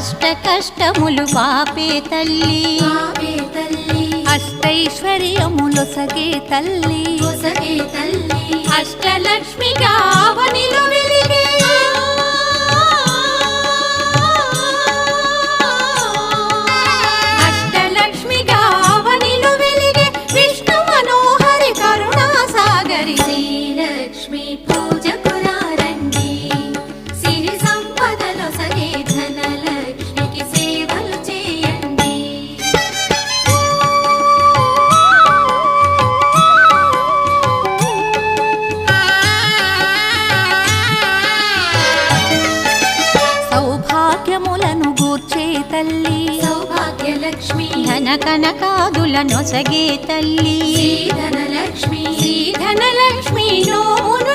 అష్ట కష్టములు బాపే తల్లి అష్టైశ్వర్యములొసగే తల్లి అష్టలక్ష్మిగా అవనిలో వెలిగే అష్టలక్ష్మిగా అవనిలో వెలిగే విష్ణు మనోహరి కరుణా సాగరి శ్రీలక్ష్మి పూజకురారండి సిరి సంపదలో సగే ధనలక్ష్మికి సేవలు చేయండి. సౌభాగ్యములను గూర్చే తల్లి సౌభాగ్యలక్ష్మి ధన కనకాదుల నొసగే తల్లి ధనలక్ష్మి ధనలక్ష్మి నోమును